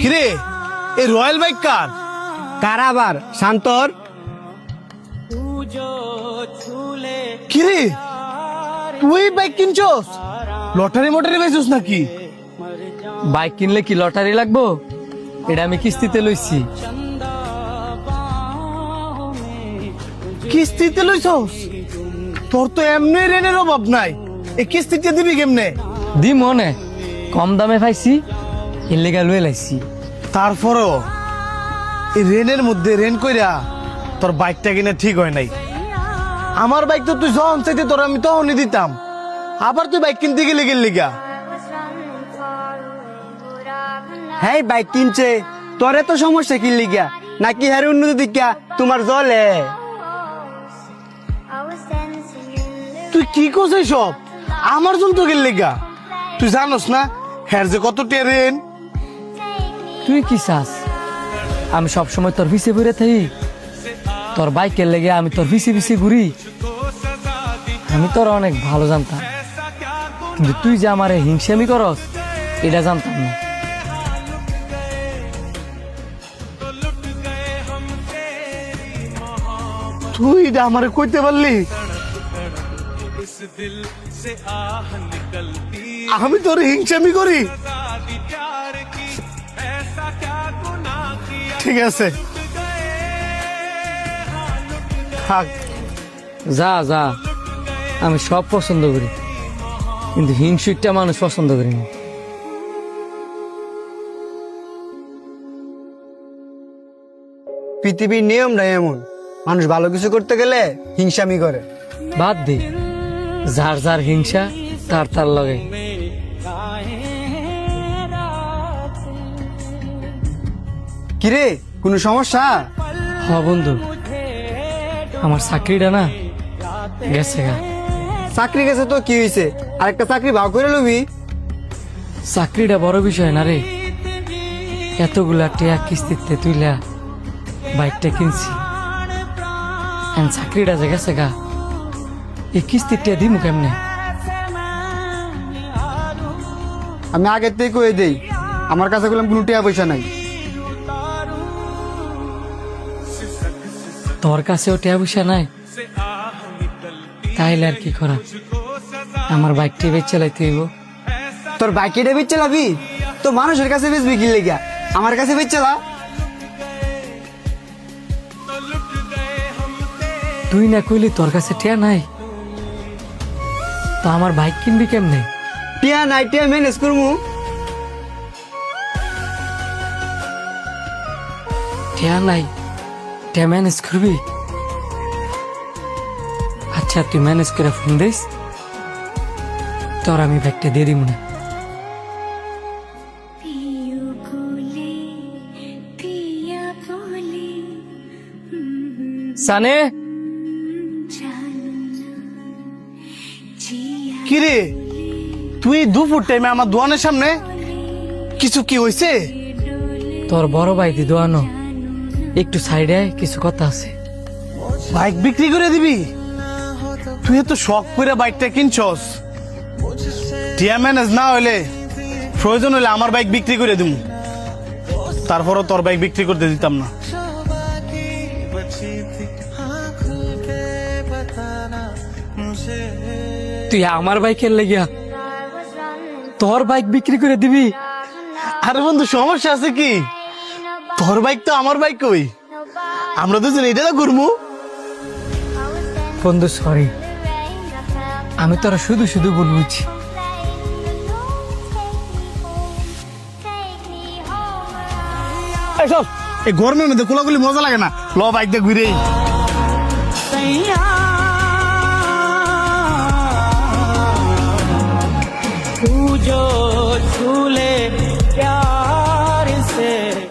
কিরে এই royal bike কার? কার আবার? শান্তর। কিরে তুই বাইক কিনছস? লটারি মোটারি বেচছস নাকি? বাইক কিনলে কি লটারি লাগবো? এটা আমি কিস্তিতে লইছি। কিস্তিতে লইছস? তোর তো এমনি রেনের অভাব নাই, এই কিস্তিতে দিবি কেমনে? দি মনে কম দামে পাইছি, এর লেগা লয়ে লাইছি। তারপরও এই রেনের মধ্যে রেন কইরা তোর বাইকটা কিনা ঠিক হয় নাই। আমার বাইক তো তুই যখন চাইতে তোর আমি তখনই দিতাম, আবার তুই বাইক কিনতে গেলে গা। হ্যাঁ বাইক কিনছে, তোর এত সমস্যা কি লিগা? নাকি হ্যার উন্নতি দিকা তোমার জলে? তুই কি করছিস সব? আমার জন্য তো গেলে গা। তুই জানোস না হ্যার যে কত রেন? তুই কি চাস আমি সবসময় তোর পিছে ঘুরে থাকি? তোর বাইকের লেগে আমি তোর পিছে ঘুরি? আমি তোর অনেক ভালো জানতাম, কিন্তু তুই যে আমার হিংসামি করস এটা জানতাম না। তুই এটা আমারে কইতে পারলি? আমি তোর হিংসামি করি? ঠিক আছে থাক। যা যা, আমি সব পছন্দ করি, কিন্তু হিংসুকটা মানুষ পছন্দ করি না। পৃথিবীর নিয়মটা এমন, মানুষ ভালো কিছু করতে গেলে হিংসামি করে। বাদ দে, যার যার হিংসা তার তার লগে। কিরে কোনো সমস্যা? হ বন্ধু, আমার চাকরিটা না গেছে গা। চাকরি গেছে তো কি হয়েছে, আরেকটা চাকরি ভাগ করে লবি। চাকরিটা বড় বিষয় না রে, এতগুলা টিয়া কিস্তিতে তুইলা বাইকটা কিনছি, চাকরিটা যে গেছে গা, এই কিস্তির টিয়া দিমু কেমনে? আমি আগের থেকে কয়ে দেই, আমার কাছে বললাম কোনো টাকা পয়সা নাই। তোর কাছেও টিয়া পয়সা নাই? তাইলে আর কি করা, আমার বাইকটি বেচ চালাইতে হইব। তোর বাইক এটা বেচ চালাবি? তো মানুষের কাছে বেচবি কি লেগা, আমার কাছে বেচ চালা। তুই না কইলি তোর কাছে টিয়া নাই, তো আমার বাইক কিনবি কেমনে? টিয়া নাই, টিয়া ম্যানেজ করবো। টিয়া নাই, টিয়া ম্যানেজ করবি? আচ্ছা তুই ম্যানেজ করে ফোন দিস, তোর আমি বাইকটা দিয়ে দিব না। সানে, কিরে তুই দুপুর টাইমে আমার দোকানের সামনে? কিছু কি হয়েছে? তোর বড় ভাই দি দোয়ানো, একটু সাইডে কিছু কথা আছে। বাইক বিক্রি করে দিবি? তুই তো শখ করে বাইকটা কিনছস, টিয়া ম্যানেজ না হইলে প্রয়োজন হলে আমার বাইক বিক্রি করে দিব, তারপরও তোর বাইক বিক্রি করতে দিতাম না। তুই আমার বাইকের লেগিয়া তোর বাইক বিক্রি করে দিবি? আরে বন্ধু সমস্যা আছে কি? তোর বাইক তো আমার বাইক, কই আমরা দুজন এটা না ঘুরবো। বন্ধু সরি, আমি তোরা শুধু শুধু বলছি। এই গরমের মধ্যে কোলাগুলি মজা লাগে না, ল বাইক দিয়ে ঘুরে।